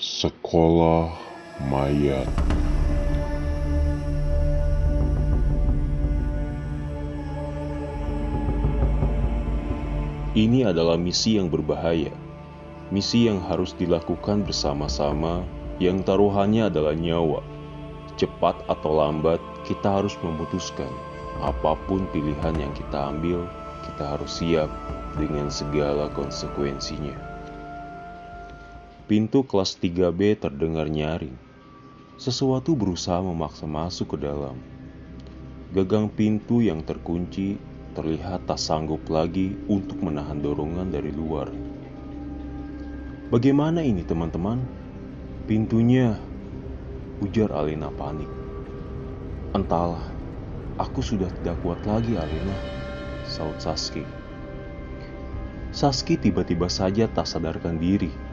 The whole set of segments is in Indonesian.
Sekolah mayat. Ini adalah misi yang berbahaya. Misi yang harus dilakukan bersama-sama, yang taruhannya adalah nyawa. Cepat atau lambat, kita harus memutuskan. Apapun pilihan yang kita ambil, kita harus siap dengan segala konsekuensinya. Pintu kelas 3B terdengar nyaring. Sesuatu berusaha memaksa masuk ke dalam. Gagang pintu yang terkunci terlihat tak sanggup lagi untuk menahan dorongan dari luar. "Bagaimana ini, teman-teman?" "Pintunya," ujar Alena panik. "Entahlah, aku sudah tidak kuat lagi, Alena," saut Saski. Saski tiba-tiba saja tak sadarkan diri.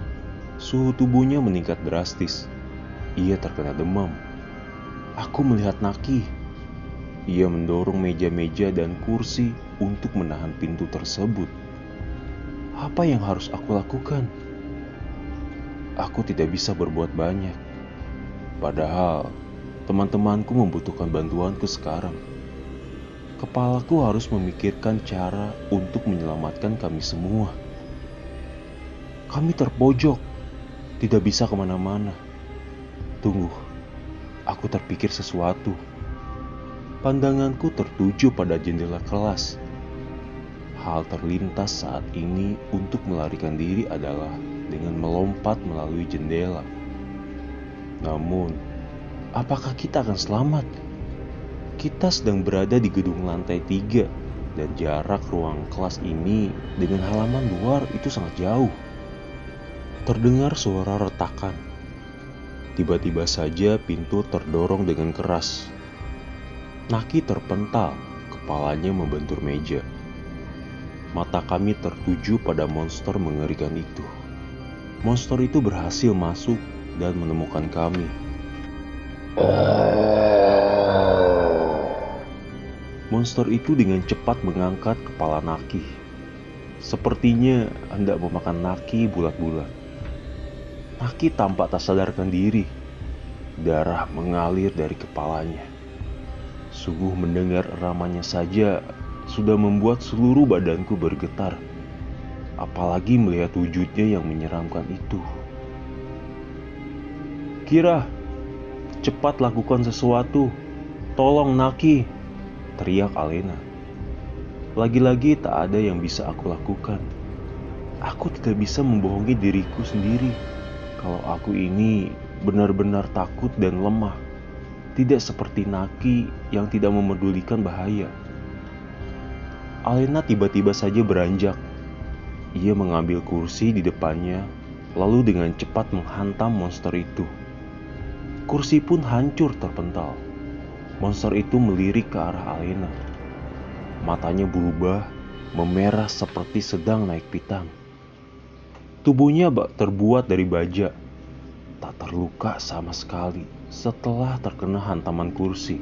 Suhu tubuhnya meningkat drastis. Ia terkena demam. "Aku melihat Naki." Ia mendorong meja-meja dan kursi untuk menahan pintu tersebut. "Apa yang harus aku lakukan?" "Aku tidak bisa berbuat banyak. Padahal teman-temanku membutuhkan bantuanku sekarang. Kepalaku harus memikirkan cara untuk menyelamatkan kami semua. Kami terpojok, tidak bisa kemana-mana. Tunggu, aku terpikir sesuatu." Pandanganku tertuju pada jendela kelas. Hal terlintas saat ini untuk melarikan diri adalah dengan melompat melalui jendela. Namun, apakah kita akan selamat? Kita sedang berada di gedung lantai 3 dan jarak ruang kelas ini dengan halaman luar itu sangat jauh. Terdengar suara retakan. Tiba-tiba saja pintu terdorong dengan keras. Naki terpental, kepalanya membentur meja. Mata kami tertuju pada monster mengerikan itu. Monster itu berhasil masuk dan menemukan kami. Monster itu dengan cepat mengangkat kepala Naki. Sepertinya hendak memakan Naki bulat-bulat. Naki tampak tak sadarkan diri. Darah mengalir dari kepalanya. Sungguh mendengar eramannya saja sudah membuat seluruh badanku bergetar. Apalagi melihat wujudnya yang menyeramkan itu. "Kira, cepat lakukan sesuatu. Tolong Naki," teriak Alena. Lagi-lagi tak ada yang bisa aku lakukan. Aku tidak bisa membohongi diriku sendiri kalau aku ini benar-benar takut dan lemah. Tidak seperti Naki yang tidak memedulikan bahaya. Alena tiba-tiba saja beranjak. Ia mengambil kursi di depannya, lalu dengan cepat menghantam monster itu. Kursi pun hancur terpental. Monster itu melirik ke arah Alena. Matanya berubah, memerah seperti sedang naik pitam. Tubuhnya terbuat dari baja, tak terluka sama sekali setelah terkena hantaman kursi.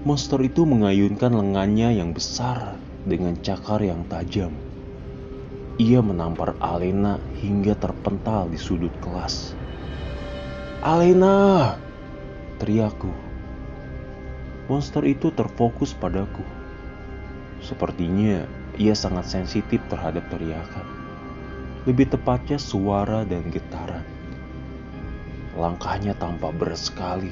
Monster itu mengayunkan lengannya yang besar dengan cakar yang tajam. Ia menampar Alena hingga terpental di sudut kelas. "Alena!" teriakku. Monster itu terfokus padaku. Sepertinya ia sangat sensitif terhadap teriakan. Lebih tepatnya suara dan getaran. Langkahnya tampak berat sekali.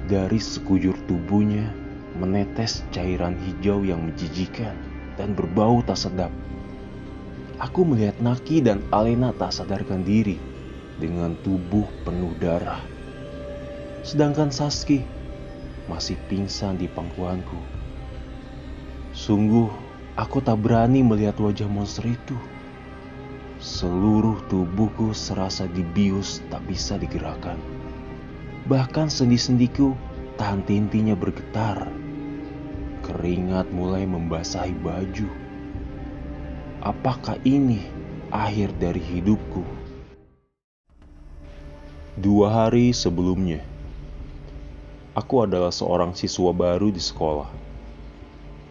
Dari sekujur tubuhnya menetes cairan hijau yang menjijikan dan berbau tak sedap. Aku melihat Naki dan Alena tak sadarkan diri dengan tubuh penuh darah. Sedangkan Saski masih pingsan di pangkuanku. Sungguh, aku tak berani melihat wajah monster itu. Seluruh tubuhku serasa dibius tak bisa digerakkan. Bahkan sendi-sendiku tak henti-hentinya bergetar. Keringat mulai membasahi baju. Apakah ini akhir dari hidupku? 2 hari sebelumnya, aku adalah seorang siswa baru di sekolah.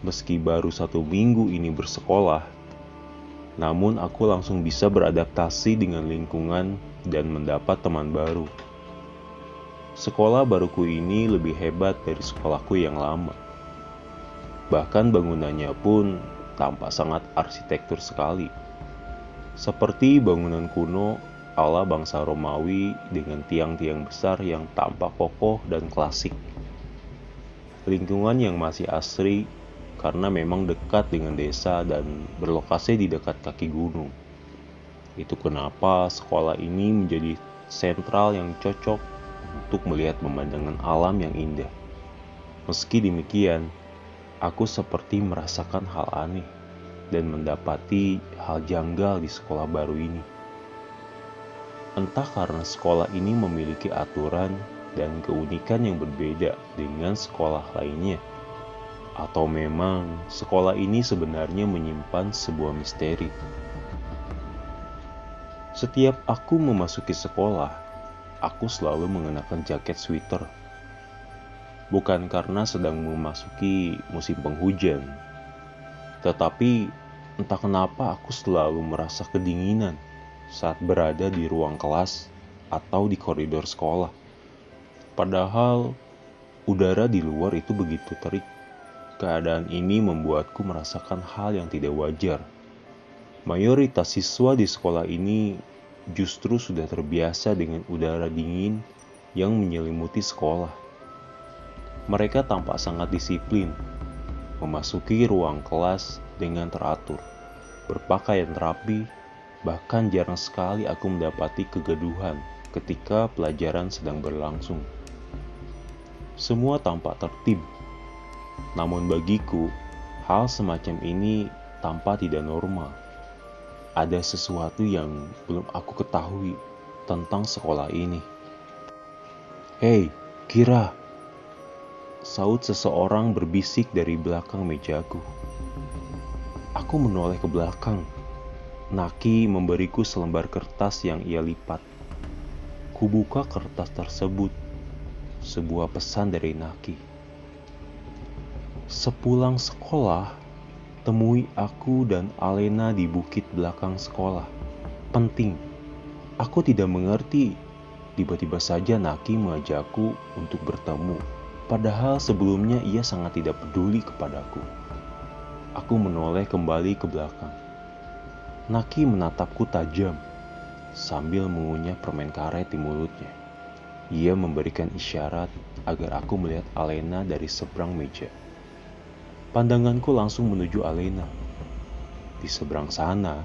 Meski baru 1 minggu ini bersekolah, Namun aku langsung bisa beradaptasi dengan lingkungan dan mendapat teman baru. Sekolah baruku ini lebih hebat dari sekolahku yang lama. Bahkan bangunannya pun tampak sangat arsitektur sekali. Seperti bangunan kuno ala bangsa Romawi dengan tiang-tiang besar yang tampak kokoh dan klasik. Lingkungan yang masih asri karena memang dekat dengan desa dan berlokasi di dekat kaki gunung. Itu kenapa sekolah ini menjadi sentral yang cocok untuk melihat pemandangan alam yang indah. Meski demikian, aku seperti merasakan hal aneh dan mendapati hal janggal di sekolah baru ini. Entah karena sekolah ini memiliki aturan dan keunikan yang berbeda dengan sekolah lainnya, atau memang sekolah ini sebenarnya menyimpan sebuah misteri. Setiap aku memasuki sekolah, aku selalu mengenakan jaket sweater. Bukan karena sedang memasuki musim penghujan, tetapi entah kenapa aku selalu merasa kedinginan saat berada di ruang kelas atau di koridor sekolah. Padahal udara di luar itu begitu terik. Keadaan ini membuatku merasakan hal yang tidak wajar. Mayoritas siswa di sekolah ini justru sudah terbiasa dengan udara dingin yang menyelimuti sekolah. Mereka tampak sangat disiplin, memasuki ruang kelas dengan teratur, berpakaian rapi, bahkan jarang sekali aku mendapati kegaduhan ketika pelajaran sedang berlangsung. Semua tampak tertib, namun bagiku, hal semacam ini tampak tidak normal. Ada sesuatu yang belum aku ketahui tentang sekolah ini. "Hei, Kira!" saut seseorang berbisik dari belakang mejaku. Aku menoleh ke belakang. Naki memberiku selembar kertas yang ia lipat. Kubuka kertas tersebut. Sebuah pesan dari Naki. "Sepulang sekolah, temui aku dan Alena di bukit belakang sekolah. Penting." Aku tidak mengerti. Tiba-tiba saja Naki mengajakku untuk bertemu. Padahal sebelumnya ia sangat tidak peduli kepadaku. Aku menoleh kembali ke belakang. Naki menatapku tajam sambil mengunyah permen karet di mulutnya. Ia memberikan isyarat agar aku melihat Alena dari seberang meja. Pandanganku langsung menuju Alena. Di seberang sana,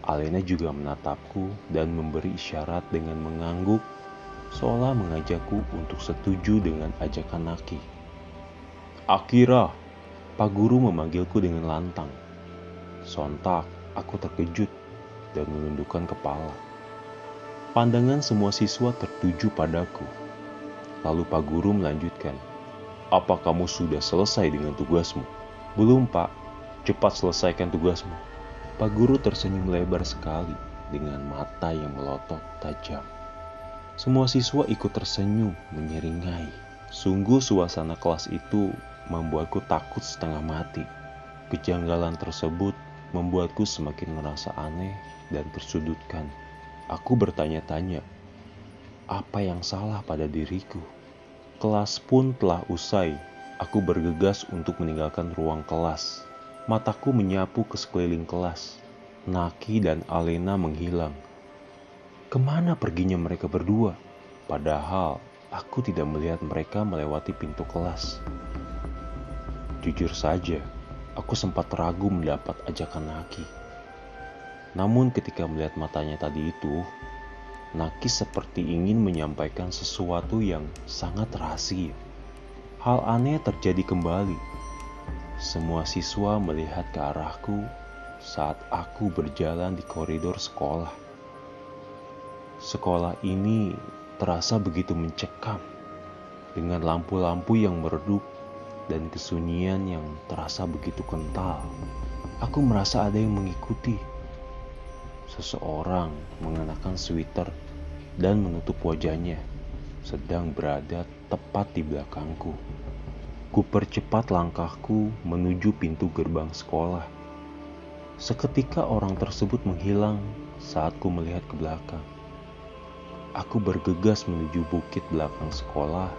Alena juga menatapku dan memberi isyarat dengan mengangguk, seolah mengajakku untuk setuju dengan ajakan Naki. "Akira!" Pak Guru memanggilku dengan lantang. Sontak, aku terkejut dan menundukkan kepala. Pandangan semua siswa tertuju padaku. Lalu Pak Guru melanjutkan, "Apa kamu sudah selesai dengan tugasmu?" "Belum, Pak. Cepat selesaikan tugasmu." Pak Guru tersenyum lebar sekali dengan mata yang melotot tajam. Semua siswa ikut tersenyum menyeringai. Sungguh suasana kelas itu membuatku takut setengah mati. Kejanggalan tersebut membuatku semakin merasa aneh dan tersudutkan. Aku bertanya-tanya, apa yang salah pada diriku? Kelas pun telah usai. Aku bergegas untuk meninggalkan ruang kelas. Mataku menyapu ke sekeliling kelas. Naki dan Alena menghilang. Kemana perginya mereka berdua? Padahal aku tidak melihat mereka melewati pintu kelas. Jujur saja, aku sempat ragu mendapat ajakan Naki. Namun ketika melihat matanya tadi itu, Naki seperti ingin menyampaikan sesuatu yang sangat rahasia. Hal aneh terjadi kembali. Semua siswa melihat ke arahku saat aku berjalan di koridor sekolah. Sekolah ini terasa begitu mencekam, dengan lampu-lampu yang meredup dan kesunyian yang terasa begitu kental. Aku merasa ada yang mengikuti. Seseorang mengenakan sweater dan menutup wajahnya, sedang berada tepat di belakangku. Kupercepat langkahku menuju pintu gerbang sekolah. Seketika orang tersebut menghilang saat ku melihat ke belakang. Aku bergegas menuju bukit belakang sekolah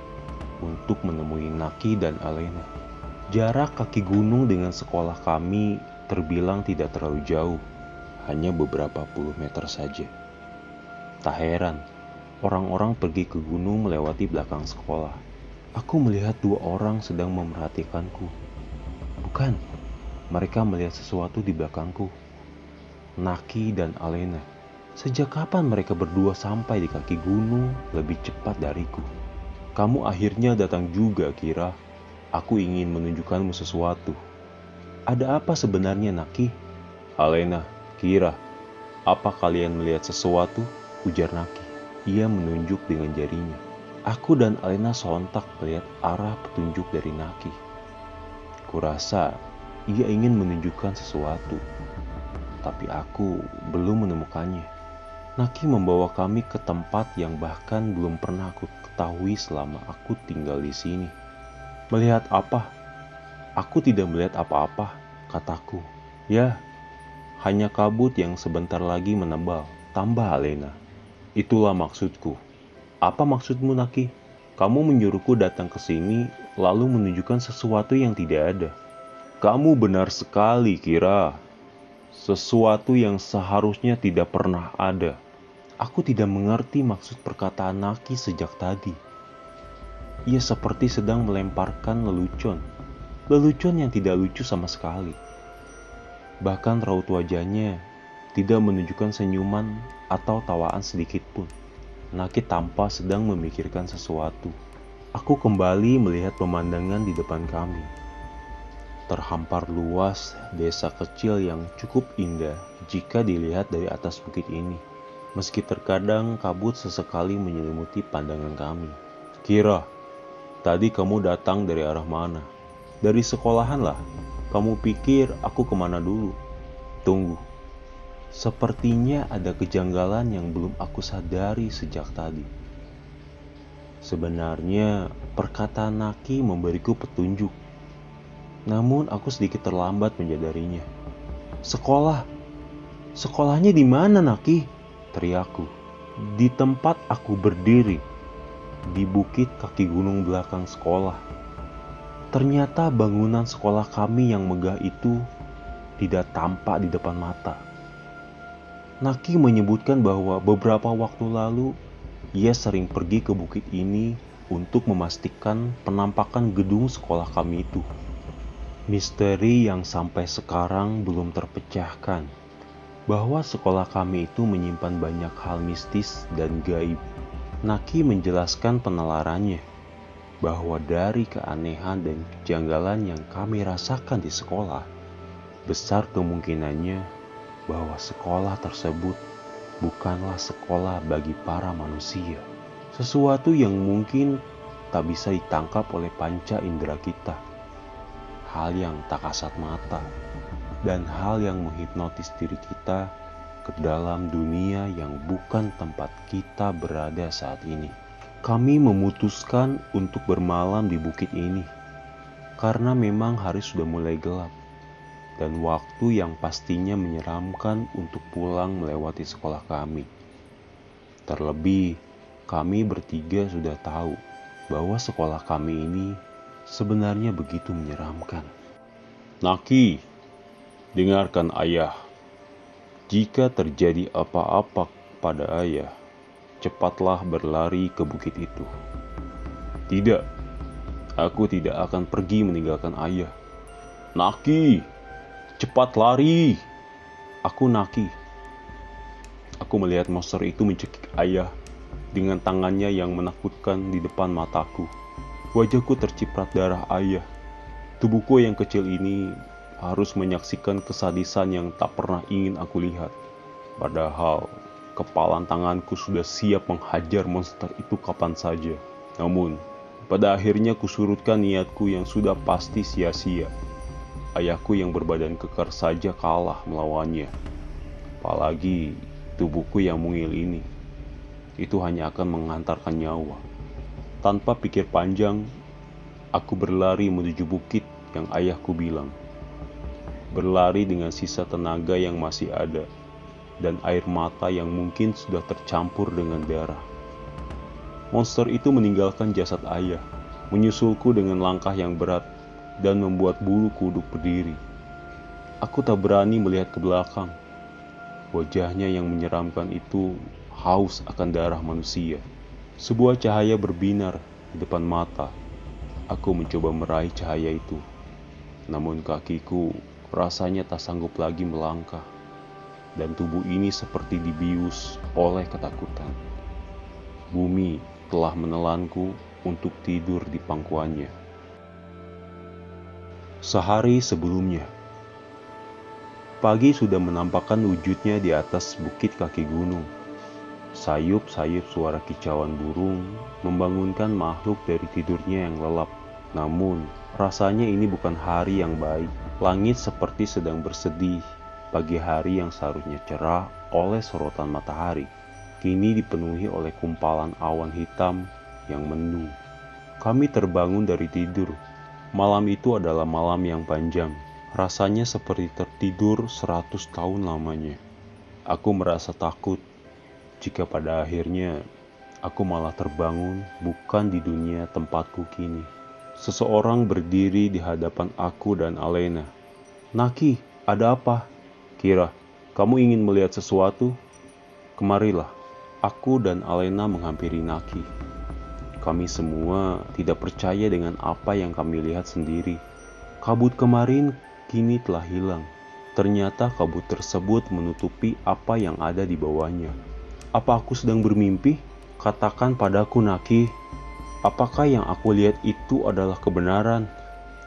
untuk menemui Naki dan Alena. Jarak kaki gunung dengan sekolah kami terbilang tidak terlalu jauh, hanya beberapa puluh meter saja. Tak heran, orang-orang pergi ke gunung melewati belakang sekolah. Aku melihat dua orang sedang memerhatikanku. Bukan, mereka melihat sesuatu di belakangku. Naki dan Alena. Sejak kapan mereka berdua sampai di kaki gunung lebih cepat dariku? Kamu akhirnya datang juga, Kira. Aku ingin menunjukkanmu sesuatu. Ada apa sebenarnya, Naki? Alena, Kira, apa kalian melihat sesuatu? Ujar Naki. Ia menunjuk dengan jarinya. Aku dan Alena sontak melihat arah petunjuk dari Naki. Kurasa ia ingin menunjukkan sesuatu, tapi aku belum menemukannya. Naki membawa kami ke tempat yang bahkan belum pernah aku ketahui selama aku tinggal di sini. Melihat apa? Aku tidak melihat apa-apa, kataku. Ya, hanya kabut yang sebentar lagi menebal, tambah Alena. Itulah maksudku. Apa maksudmu, Naki? Kamu menyuruhku datang ke sini lalu menunjukkan sesuatu yang tidak ada. Kamu benar sekali, Kira. Sesuatu yang seharusnya tidak pernah ada. Aku tidak mengerti maksud perkataan Naki sejak tadi. Ia seperti sedang melemparkan lelucon. Lelucon yang tidak lucu sama sekali. Bahkan raut wajahnya tidak menunjukkan senyuman atau tawaan sedikit pun. Naki tampak sedang memikirkan sesuatu. Aku kembali melihat pemandangan di depan kami. Terhampar luas desa kecil yang cukup indah jika dilihat dari atas bukit ini. Meski terkadang kabut sesekali menyelimuti pandangan kami. Kira, tadi kamu datang dari arah mana? Dari sekolahan lah. Kamu pikir aku kemana dulu? Tunggu. Sepertinya ada kejanggalan yang belum aku sadari sejak tadi. Sebenarnya perkataan Naki memberiku petunjuk. Namun aku sedikit terlambat menyadarinya. Sekolah. Sekolahnya di mana, Naki? Teriakku. Di tempat aku berdiri. Di bukit kaki gunung belakang sekolah. Ternyata bangunan sekolah kami yang megah itu tidak tampak di depan mata. Naki menyebutkan bahwa beberapa waktu lalu ia sering pergi ke bukit ini untuk memastikan penampakan gedung sekolah kami itu. Misteri yang sampai sekarang belum terpecahkan, bahwa sekolah kami itu menyimpan banyak hal mistis dan gaib. Naki menjelaskan penalarannya, bahwa dari keanehan dan kejanggalan yang kami rasakan di sekolah, besar kemungkinannya bahwa sekolah tersebut bukanlah sekolah bagi para manusia. Sesuatu yang mungkin tak bisa ditangkap oleh panca indera kita. Hal yang tak kasat mata, dan hal yang menghipnotis diri kita ke dalam dunia yang bukan tempat kita berada saat ini. Kami memutuskan untuk bermalam di bukit ini, karena memang hari sudah mulai gelap, dan waktu yang pastinya menyeramkan untuk pulang melewati sekolah kami. Terlebih, kami bertiga sudah tahu bahwa sekolah kami ini sebenarnya begitu menyeramkan. Naki, dengarkan ayah. Jika terjadi apa-apa pada ayah, cepatlah berlari ke bukit itu. Tidak, aku tidak akan pergi meninggalkan ayah. Naki, cepat lari. Aku Naki. Aku melihat monster itu mencekik ayah dengan tangannya yang menakutkan di depan mataku. Wajahku terciprat darah ayah. Tubuhku yang kecil ini harus menyaksikan kesadisan yang tak pernah ingin aku lihat. Padahal kepalan tanganku sudah siap menghajar monster itu kapan saja. Namun, pada akhirnya kusurutkan niatku yang sudah pasti sia-sia. Ayahku yang berbadan kekar saja kalah melawannya. Apalagi tubuhku yang mungil ini. Itu hanya akan mengantarkan nyawa. Tanpa pikir panjang, aku berlari menuju bukit yang ayahku bilang. berlari dengan sisa tenaga yang masih ada, dan air mata yang mungkin sudah tercampur dengan darah. Monster itu meninggalkan jasad ayah, menyusulku dengan langkah yang berat, dan membuat bulu kuduk berdiri. Aku tak berani melihat ke belakang. Wajahnya yang menyeramkan itu haus akan darah manusia. Sebuah cahaya berbinar di depan mata. Aku mencoba meraih cahaya itu, namun kakiku rasanya tak sanggup lagi melangkah, dan tubuh ini seperti dibius oleh ketakutan. Bumi telah menelanku untuk tidur di pangkuannya. Sehari sebelumnya, pagi sudah menampakkan wujudnya di atas bukit kaki gunung. Sayup-sayup suara kicauan burung membangunkan makhluk dari tidurnya yang lelap. Namun, rasanya ini bukan hari yang baik. Langit seperti sedang bersedih. Pagi hari yang seharusnya cerah oleh sorotan matahari, kini dipenuhi oleh kumpalan awan hitam yang mendung. Kami terbangun dari tidur. Malam itu adalah malam yang panjang. Rasanya seperti tertidur 100 tahun lamanya. Aku merasa takut jika pada akhirnya aku malah terbangun bukan di dunia tempatku kini. Seseorang berdiri di hadapan aku dan Alena. "Naki, ada apa?" "Kira, kamu ingin melihat sesuatu? Kemarilah." Aku dan Alena menghampiri Naki. Kami semua tidak percaya dengan apa yang kami lihat sendiri. Kabut kemarin kini telah hilang. Ternyata kabut tersebut menutupi apa yang ada di bawahnya. Apa aku sedang bermimpi? Katakan padaku, Naki. Apakah yang aku lihat itu adalah kebenaran?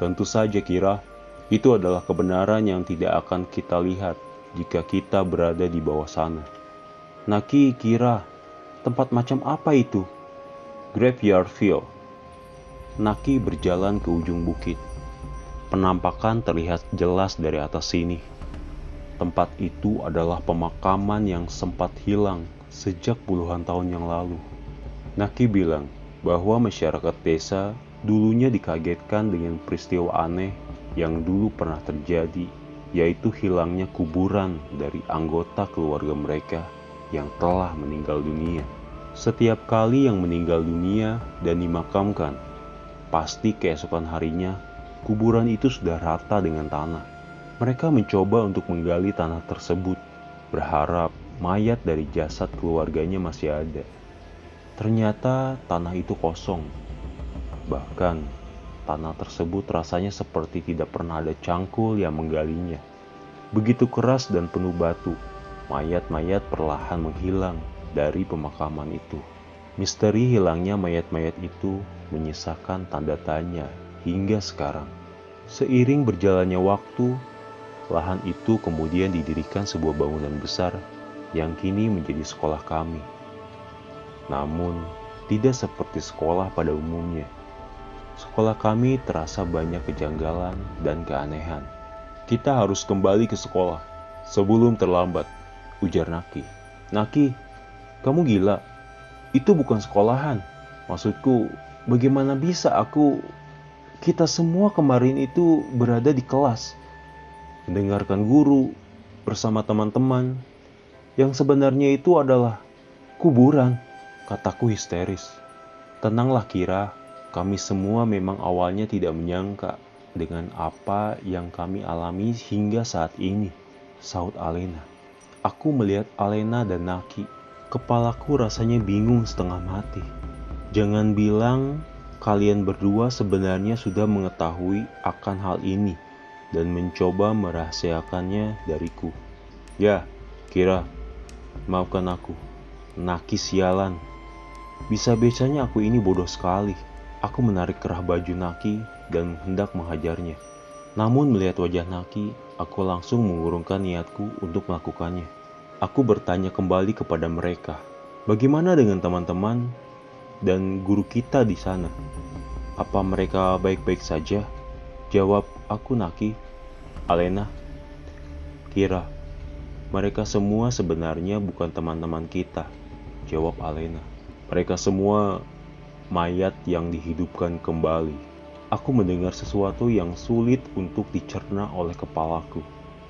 Tentu saja, Kira. Itu adalah kebenaran yang tidak akan kita lihat jika kita berada di bawah sana. Naki, Kira, tempat macam apa itu? Graveyard Field. Naki berjalan ke ujung bukit. Penampakan terlihat jelas dari atas sini. Tempat itu adalah pemakaman yang sempat hilang sejak puluhan tahun yang lalu. Naki bilang bahwa masyarakat desa dulunya dikagetkan dengan peristiwa aneh yang dulu pernah terjadi, yaitu hilangnya kuburan dari anggota keluarga mereka yang telah meninggal dunia. Setiap kali yang meninggal dunia dan dimakamkan, pasti keesokan harinya kuburan itu sudah rata dengan tanah. Mereka mencoba untuk menggali tanah tersebut, berharap mayat dari jasad keluarganya masih ada. Ternyata tanah itu kosong. Bahkan, tanah tersebut rasanya seperti tidak pernah ada cangkul yang menggalinya. Begitu keras dan penuh batu, mayat-mayat perlahan menghilang dari pemakaman itu. Misteri hilangnya mayat-mayat itu menyisakan tanda tanya hingga sekarang. Seiring berjalannya waktu, lahan itu kemudian didirikan sebuah bangunan besar yang kini menjadi sekolah kami. Namun, tidak seperti sekolah pada umumnya. Sekolah kami terasa banyak kejanggalan dan keanehan. "Kita harus kembali ke sekolah sebelum terlambat," ujar Naki. "Naki, kamu gila? Itu bukan sekolahan. Maksudku, bagaimana bisa kita semua kemarin itu berada di kelas, mendengarkan guru bersama teman-teman, yang sebenarnya itu adalah kuburan," kataku histeris. "Tenanglah, Kira. Kami semua memang awalnya tidak menyangka dengan apa yang kami alami hingga saat ini," sahut Alena. Aku melihat Alena dan Naki. Kepalaku rasanya bingung setengah mati. Jangan bilang kalian berdua sebenarnya sudah mengetahui akan hal ini dan mencoba merahasiakannya dariku. "Ya, Kira, maafkan aku. Naki sialan. Bisa-bisanya aku ini bodoh sekali." Aku menarik kerah baju Naki dan hendak menghajarnya. Namun melihat wajah Naki, aku langsung mengurungkan niatku untuk melakukannya. Aku bertanya kembali kepada mereka, "Bagaimana dengan teman-teman dan guru kita di sana? Apa mereka baik-baik saja?" Jawab aku, Naki. "Alena, Kira, mereka semua sebenarnya bukan teman-teman kita," jawab Alena. "Mereka semua mayat yang dihidupkan kembali." Aku mendengar sesuatu yang sulit untuk dicerna oleh kepalaku.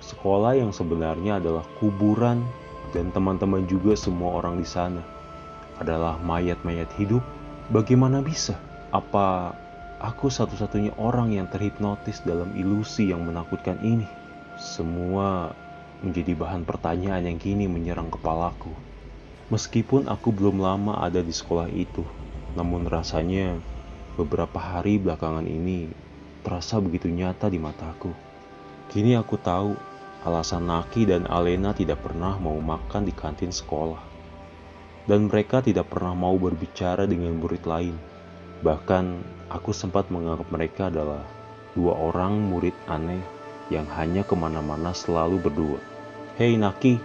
Sekolah yang sebenarnya adalah kuburan, dan teman-teman juga semua orang di sana adalah mayat-mayat hidup. Bagaimana bisa? Apa aku satu-satunya orang yang terhipnotis dalam ilusi yang menakutkan ini? Semua menjadi bahan pertanyaan yang kini menyerang kepalaku. Meskipun aku belum lama ada di sekolah itu, namun rasanya beberapa hari belakangan ini terasa begitu nyata di mataku. Kini aku tahu alasan Naki dan Alena tidak pernah mau makan di kantin sekolah. Dan mereka tidak pernah mau berbicara dengan murid lain. Bahkan aku sempat menganggap mereka adalah dua orang murid aneh yang hanya kemana-mana selalu berdua. Hei Naki,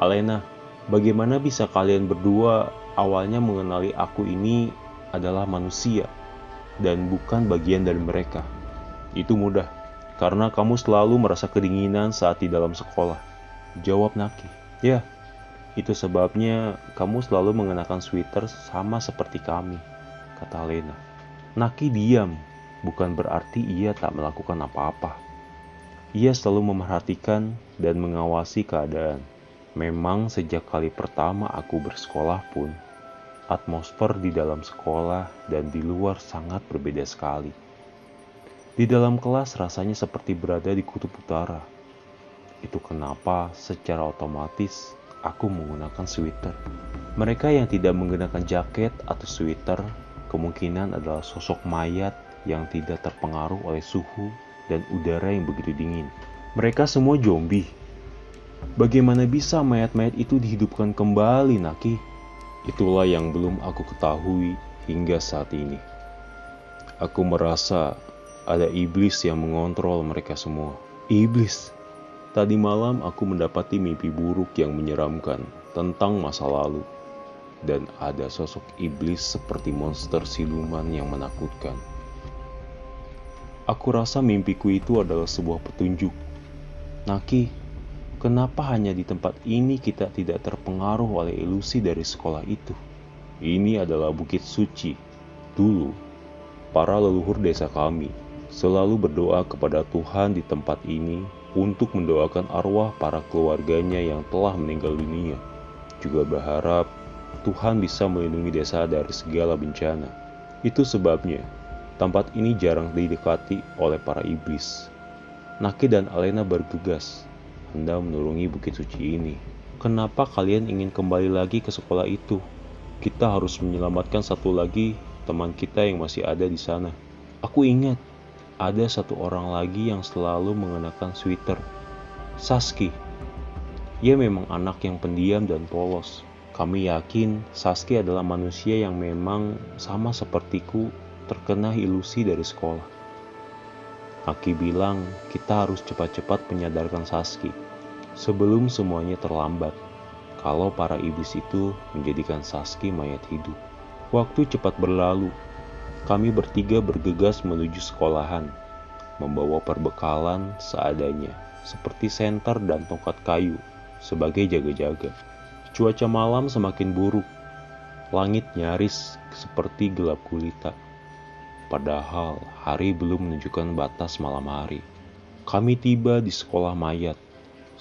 Alena, bagaimana bisa kalian berdua awalnya mengenali aku ini adalah manusia dan bukan bagian dari mereka? Itu mudah, karena kamu selalu merasa kedinginan saat di dalam sekolah, jawab Naki. Ya, itu sebabnya kamu selalu mengenakan sweater sama seperti kami, kata Alena. Naki diam, bukan berarti ia tak melakukan apa-apa. Ia selalu memerhatikan dan mengawasi keadaan. Memang sejak kali pertama aku bersekolah pun, atmosfer di dalam sekolah dan di luar sangat berbeda sekali. Di dalam kelas rasanya seperti berada di kutub utara. Itu kenapa secara otomatis aku menggunakan sweater. Mereka yang tidak menggunakan jaket atau sweater kemungkinan adalah sosok mayat yang tidak terpengaruh oleh suhu dan udara yang begitu dingin. Mereka semua zombie. Bagaimana bisa mayat-mayat itu dihidupkan kembali, Naki? Itulah yang belum aku ketahui hingga saat ini. Aku merasa ada iblis yang mengontrol mereka semua. Iblis? Tadi malam aku mendapati mimpi buruk yang menyeramkan tentang masa lalu. Dan ada sosok iblis seperti monster siluman yang menakutkan. Aku rasa mimpiku itu adalah sebuah petunjuk. Naki, kenapa hanya di tempat ini kita tidak terpengaruh oleh ilusi dari sekolah itu? Ini adalah Bukit Suci. Dulu, para leluhur desa kami selalu berdoa kepada Tuhan di tempat ini untuk mendoakan arwah para keluarganya yang telah meninggal dunia. Juga berharap Tuhan bisa melindungi desa dari segala bencana. Itu sebabnya tempat ini jarang didekati oleh para iblis. Naki dan Alena bergegas hendak menurungi Bukit Suci ini. Kenapa kalian ingin kembali lagi ke sekolah itu? Kita harus menyelamatkan satu lagi teman kita yang masih ada di sana. Aku ingat ada satu orang lagi yang selalu mengenakan sweater. Saski. Ia memang anak yang pendiam dan polos. Kami yakin Saski adalah manusia yang memang sama sepertiku terkena ilusi dari sekolah. Naki bilang kita harus cepat-cepat menyadarkan Saski sebelum semuanya terlambat. Kalau para iblis itu menjadikan Saski mayat hidup. Waktu cepat berlalu. Kami bertiga bergegas menuju sekolahan, membawa perbekalan seadanya, seperti senter dan tongkat kayu, sebagai jaga-jaga. Cuaca malam semakin buruk, langit nyaris seperti gelap gulita. Padahal hari belum menunjukkan batas malam hari. Kami tiba di sekolah mayat,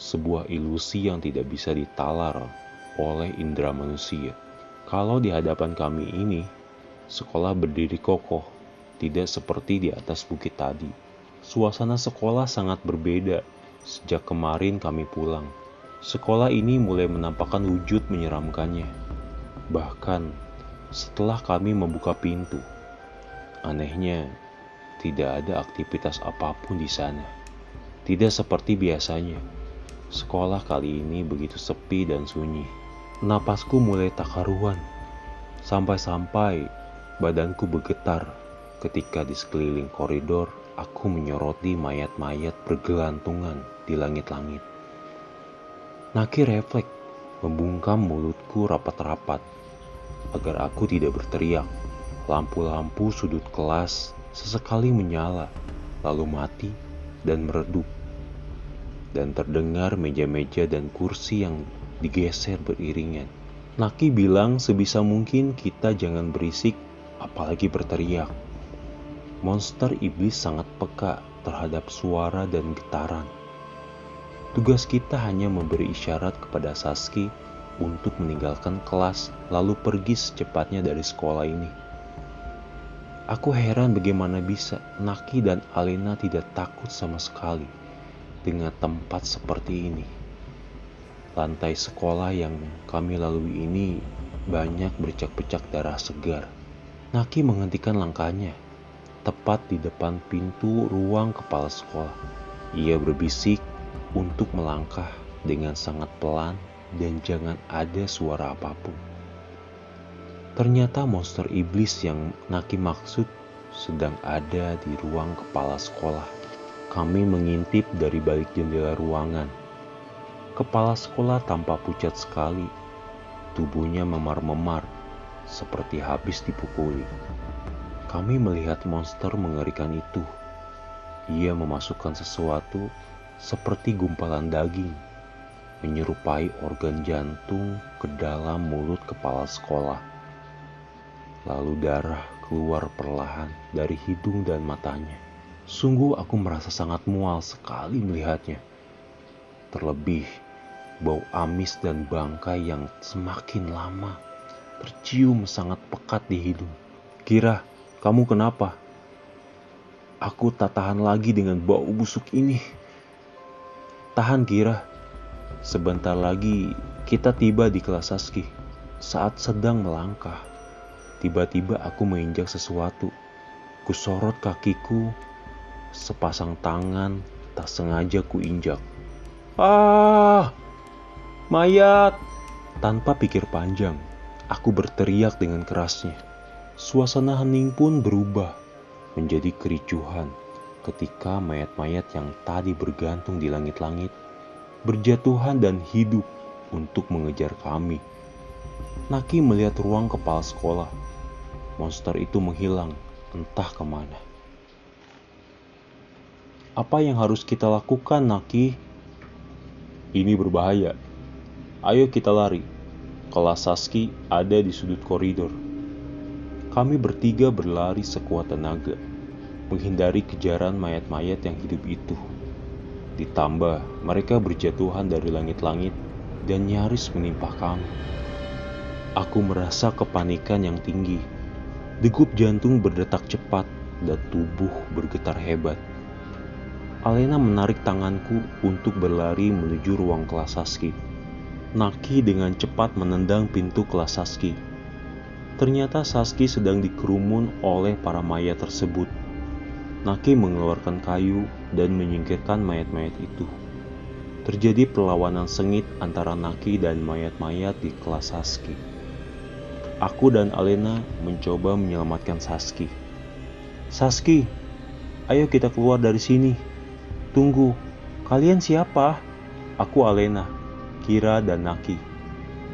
sebuah ilusi yang tidak bisa ditalar oleh indera manusia. Kalau di hadapan kami ini, sekolah berdiri kokoh, tidak seperti di atas bukit tadi. Suasana sekolah sangat berbeda sejak kemarin kami pulang. Sekolah ini mulai menampakkan wujud menyeramkannya. Bahkan setelah kami membuka pintu, anehnya tidak ada aktivitas apapun di sana. Tidak seperti biasanya. Sekolah kali ini begitu sepi dan sunyi. Napasku mulai tak karuan. Sampai-sampai badanku bergetar ketika di sekeliling koridor aku menyoroti mayat-mayat bergelantungan di langit-langit. Naki refleks membungkam mulutku rapat-rapat agar aku tidak berteriak. Lampu-lampu sudut kelas sesekali menyala, lalu mati dan meredup. Dan terdengar meja-meja dan kursi yang digeser beriringan. Naki bilang sebisa mungkin kita jangan berisik, apalagi berteriak. Monster iblis sangat peka terhadap suara dan getaran. Tugas kita hanya memberi isyarat kepada Saski untuk meninggalkan kelas lalu pergi secepatnya dari sekolah ini. Aku heran bagaimana bisa Naki dan Alena tidak takut sama sekali dengan tempat seperti ini. Lantai sekolah yang kami lalui ini banyak bercak-bercak darah segar. Naki menghentikan langkahnya tepat di depan pintu ruang kepala sekolah. Ia berbisik untuk melangkah dengan sangat pelan dan jangan ada suara apapun. Ternyata monster iblis yang Naki maksud sedang ada di ruang kepala sekolah. Kami mengintip dari balik jendela ruangan. Kepala sekolah tampak pucat sekali. Tubuhnya memar-memar, seperti habis dipukuli. Kami melihat monster mengerikan itu. Ia memasukkan sesuatu seperti gumpalan daging, menyerupai organ jantung ke dalam mulut kepala sekolah. Lalu darah keluar perlahan dari hidung dan matanya. Sungguh aku merasa sangat mual sekali melihatnya. Terlebih bau amis dan bangkai yang semakin lama tercium sangat pekat di hidung. Kira, kamu kenapa? Aku tak tahan lagi dengan bau busuk ini. Tahan, Kira. Sebentar lagi kita tiba di kelas Saski. Saat sedang melangkah, tiba-tiba aku menginjak sesuatu. Kusorot kakiku, sepasang tangan tak sengaja kuinjak. Ah! Mayat! Tanpa pikir panjang, aku berteriak dengan kerasnya. Suasana hening pun berubah menjadi kericuhan ketika mayat-mayat yang tadi bergantung di langit-langit berjatuhan dan hidup untuk mengejar kami. Naki melihat ruang kepala sekolah. Monster itu menghilang entah kemana. Apa yang harus kita lakukan, Naki? Ini berbahaya. Ayo kita lari. Kelas Saski ada di sudut koridor. Kami bertiga berlari sekuat tenaga, menghindari kejaran mayat-mayat yang hidup itu. Ditambah mereka berjatuhan dari langit-langit dan nyaris menimpa kami. Aku merasa kepanikan yang tinggi. Degup jantung berdetak cepat dan tubuh bergetar hebat. Alena menarik tanganku untuk berlari menuju ruang kelas Saski. Naki dengan cepat menendang pintu kelas Saski. Ternyata Saski sedang dikerumun oleh para mayat tersebut. Naki mengeluarkan kayu dan menyingkirkan mayat-mayat itu. Terjadi perlawanan sengit antara Naki dan mayat-mayat di kelas Saski. Aku dan Alena mencoba menyelamatkan Saski. Saski, ayo kita keluar dari sini. Tunggu, kalian siapa? Aku Alena, Kira dan Naki.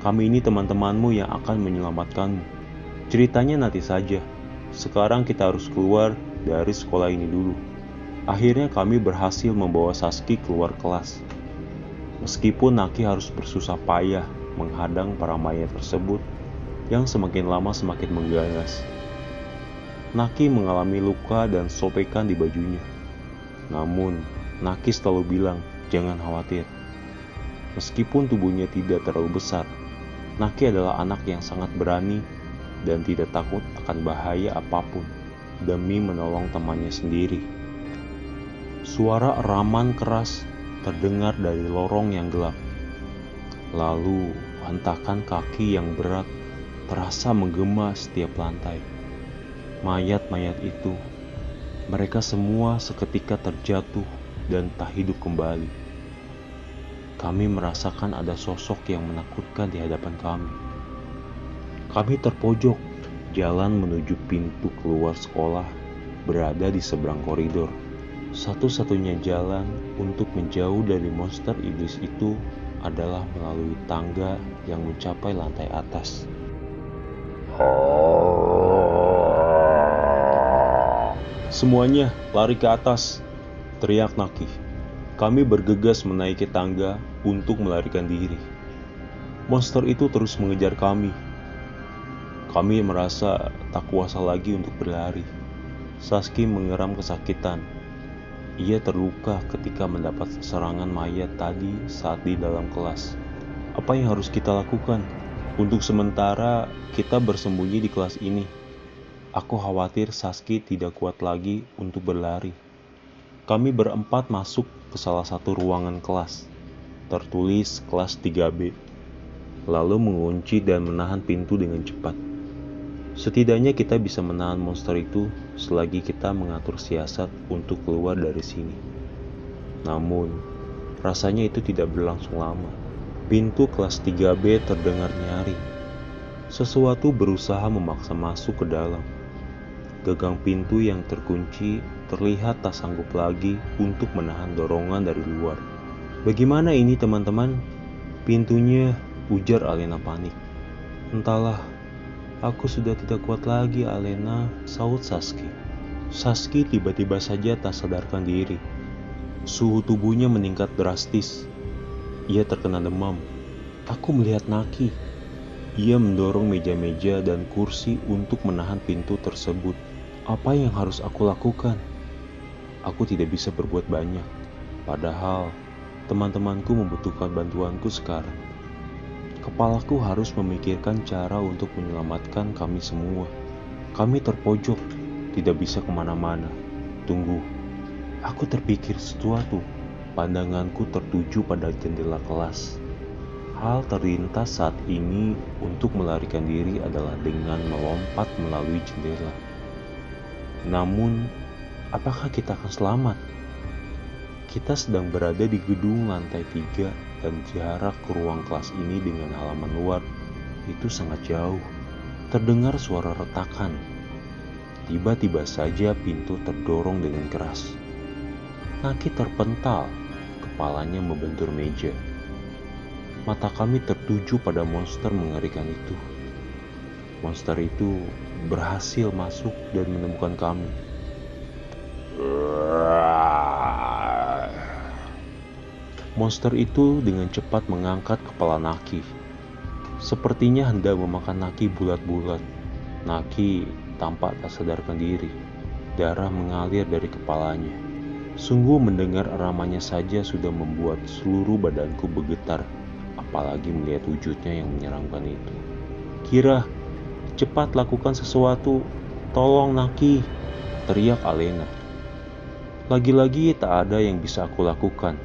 Kami ini teman-temanmu yang akan menyelamatkanmu. Ceritanya nanti saja. Sekarang kita harus keluar dari sekolah ini dulu. Akhirnya kami berhasil membawa Saski keluar kelas. Meskipun Naki harus bersusah payah menghadang para mayat tersebut yang semakin lama semakin mengganas. Naki mengalami luka dan sobekan di bajunya. Namun, Naki selalu bilang, jangan khawatir. Meskipun tubuhnya tidak terlalu besar, Naki adalah anak yang sangat berani dan tidak takut akan bahaya apapun demi menolong temannya sendiri. Suara eraman keras terdengar dari lorong yang gelap. Lalu hentakan kaki yang berat terasa menggema setiap lantai. Mayat-mayat itu, mereka semua seketika terjatuh dan tak hidup kembali. Kami merasakan ada sosok yang menakutkan di hadapan kami. Kami terpojok, jalan menuju pintu keluar sekolah berada di seberang koridor. Satu-satunya jalan untuk menjauh dari monster iblis itu adalah melalui tangga yang mencapai lantai atas. Semuanya lari ke atas, teriak Naki. Kami bergegas menaiki tangga untuk melarikan diri. Monster itu terus mengejar kami. Kami merasa tak kuasa lagi untuk berlari. Saski mengeram kesakitan. Ia terluka ketika mendapat serangan mayat tadi saat di dalam kelas. Apa yang harus kita lakukan? Untuk sementara, kita bersembunyi di kelas ini. Aku khawatir Saski tidak kuat lagi untuk berlari. Kami berempat masuk ke salah satu ruangan kelas. Tertulis kelas 3B. Lalu mengunci dan menahan pintu dengan cepat. Setidaknya kita bisa menahan monster itu selagi kita mengatur siasat untuk keluar dari sini. Namun, rasanya itu tidak berlangsung lama. Pintu kelas 3B terdengar nyaring. Sesuatu berusaha memaksa masuk ke dalam. Gagang pintu yang terkunci terlihat tak sanggup lagi untuk menahan dorongan dari luar. "Bagaimana ini, teman-teman? Pintunya," ujar Alena panik. "Entahlah, aku sudah tidak kuat lagi, Alena," saut Saski. Saski tiba-tiba saja tak sadarkan diri. Suhu tubuhnya meningkat drastis. Ia terkena demam. Aku melihat Naki. Ia mendorong meja-meja dan kursi untuk menahan pintu tersebut. Apa yang harus aku lakukan? Aku tidak bisa berbuat banyak. Padahal, teman-temanku membutuhkan bantuanku sekarang. Kepalaku harus memikirkan cara untuk menyelamatkan kami semua. Kami terpojok, tidak bisa kemana-mana. Tunggu, aku terpikir sesuatu. Pandanganku tertuju pada jendela kelas. Hal terlintas saat ini untuk melarikan diri adalah dengan melompat melalui jendela. Namun, apakah kita akan selamat? Kita sedang berada di gedung lantai 3 dan jarak ke ruang kelas ini dengan halaman luar itu sangat jauh. Terdengar suara retakan. Tiba-tiba saja pintu terdorong dengan keras. Naki terpental, kepalanya membentur meja. Mata kami tertuju pada monster mengerikan itu. Monster itu berhasil masuk dan menemukan kami. Monster itu dengan cepat mengangkat kepala Naki. Sepertinya hendak memakan Naki bulat-bulat. Naki tampak tak sadarkan diri. Darah mengalir dari kepalanya. Sungguh mendengar aramanya saja sudah membuat seluruh badanku bergetar. Apalagi melihat wujudnya yang menyeramkan itu. "Kira, cepat lakukan sesuatu. Tolong Naki," teriak Alena. Lagi-lagi tak ada yang bisa aku lakukan.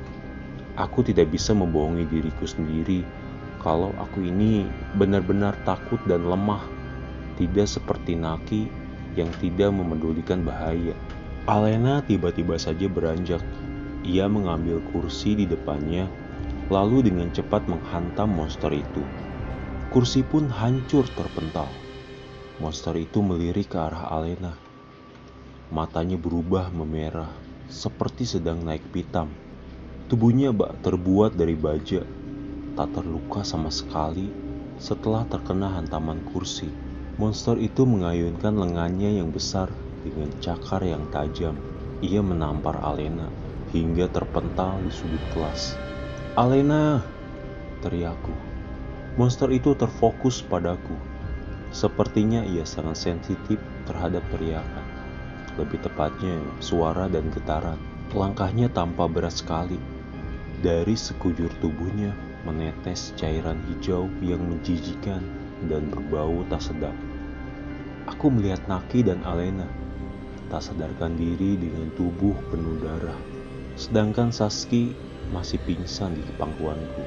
Aku tidak bisa membohongi diriku sendiri kalau aku ini benar-benar takut dan lemah. Tidak seperti Naki yang tidak memedulikan bahaya. Alena tiba-tiba saja beranjak. Ia mengambil kursi di depannya, lalu dengan cepat menghantam monster itu. Kursi pun hancur terpental. Monster itu melirik ke arah Alena. Matanya berubah memerah, seperti sedang naik pitam. Tubuhnya terbuat dari baja, tak terluka sama sekali setelah terkena hantaman kursi. Monster itu mengayunkan lengannya yang besar dengan cakar yang tajam. Ia menampar Alena hingga terpental di sudut kelas. "Alena!" teriakku. Monster itu terfokus padaku. Sepertinya ia sangat sensitif terhadap teriakan. Lebih tepatnya suara dan getaran. Langkahnya tampak berat sekali. Dari sekujur tubuhnya menetes cairan hijau yang menjijikan dan berbau tak sedap. Aku melihat Naki dan Alena tak sadarkan diri dengan tubuh penuh darah. Sedangkan Saski masih pingsan di pangkuanku.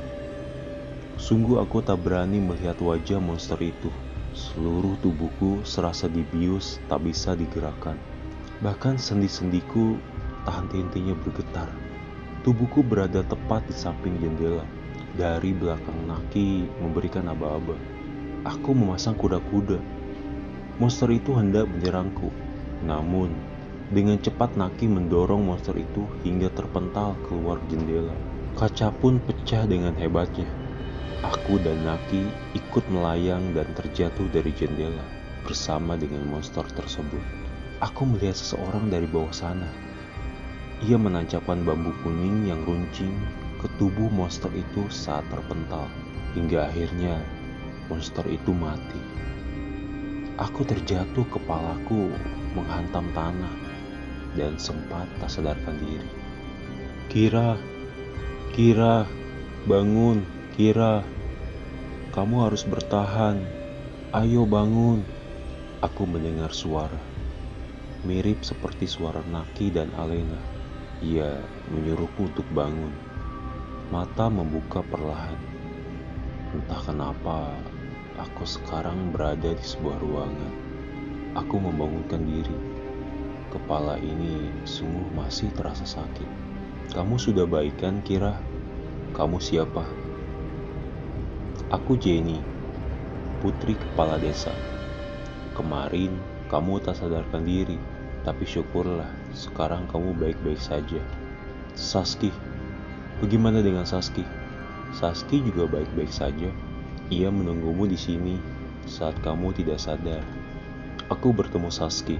Sungguh aku tak berani melihat wajah monster itu. Seluruh tubuhku serasa dibius, tak bisa digerakkan. Bahkan sendi-sendiku tak henti-hentinya bergetar. Tubuhku berada tepat di samping jendela. Dari belakang Naki memberikan aba-aba. Aku memasang kuda-kuda. Monster itu hendak menyerangku. Namun, dengan cepat Naki mendorong monster itu hingga terpental keluar jendela. Kaca pun pecah dengan hebatnya. Aku dan Naki ikut melayang dan terjatuh dari jendela bersama dengan monster tersebut. Aku melihat seseorang dari bawah sana. Ia menancapkan bambu kuning yang runcing ke tubuh monster itu saat terpental. Hingga akhirnya monster itu mati. Aku terjatuh, kepalaku menghantam tanah dan sempat tak sadarkan diri. Kira, Kira, bangun, Kira. Kamu harus bertahan. Ayo bangun. Aku mendengar suara, mirip seperti suara Naki dan Alena. Ia menyuruhku untuk bangun. Mata membuka perlahan. Entah kenapa, aku sekarang berada di sebuah ruangan. Aku membangunkan diri. Kepala ini sungguh masih terasa sakit. Kamu sudah baik kan, Kira? Kamu siapa? Aku Jenny, putri kepala desa. Kemarin kamu tak sadarkan diri, tapi syukurlah sekarang kamu baik-baik saja. Saski, bagaimana dengan Saski? Saski juga baik-baik saja. Ia menunggumu di sini saat kamu tidak sadar. Aku bertemu Saski.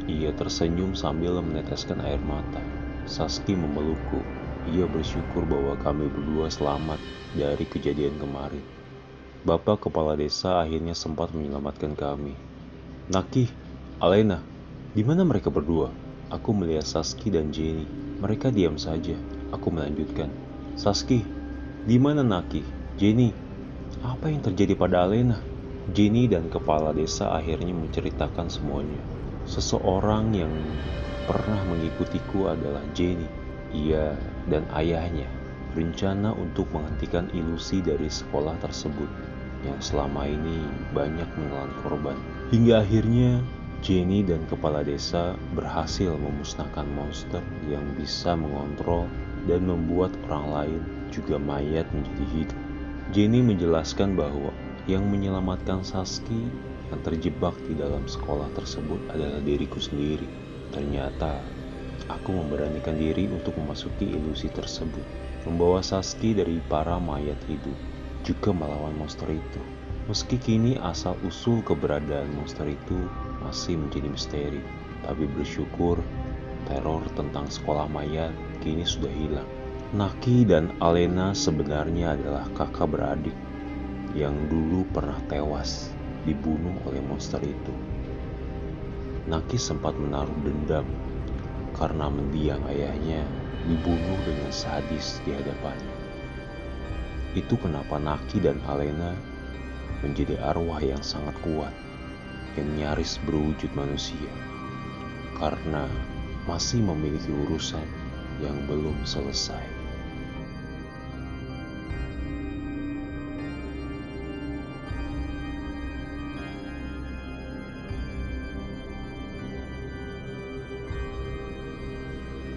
Ia tersenyum sambil meneteskan air mata. Saski memelukku. Ia bersyukur bahwa kami berdua selamat dari kejadian kemarin. Bapak kepala desa akhirnya sempat menyelamatkan kami. Naki, Alena, di mana mereka berdua? Aku melihat Saski dan Jenny. Mereka diam saja. Aku melanjutkan. Saski, di mana Naki? Jenny, apa yang terjadi pada Alena? Jenny dan kepala desa akhirnya menceritakan semuanya. Seseorang yang pernah mengikutiku adalah Jenny. Ia dan ayahnya berencana untuk menghentikan ilusi dari sekolah tersebut yang selama ini banyak menelan korban. Hingga akhirnya Jenny dan kepala desa berhasil memusnahkan monster yang bisa mengontrol dan membuat orang lain juga mayat menjadi hidup. Jenny menjelaskan bahwa yang menyelamatkan Saski yang terjebak di dalam sekolah tersebut adalah diriku sendiri. Ternyata aku memberanikan diri untuk memasuki ilusi tersebut, membawa Saski dari para mayat hidup, juga melawan monster itu. Meski kini asal-usul keberadaan monster itu masih menjadi misteri, tapi bersyukur teror tentang sekolah mayat kini sudah hilang. Naki dan Alena sebenarnya adalah kakak beradik yang dulu pernah tewas dibunuh oleh monster itu. Naki sempat menaruh dendam karena mendiang ayahnya dibunuh dengan sadis di hadapannya. Itu kenapa Naki dan Alena menjadi arwah yang sangat kuat, yang nyaris berwujud manusia, karena masih memiliki urusan yang belum selesai.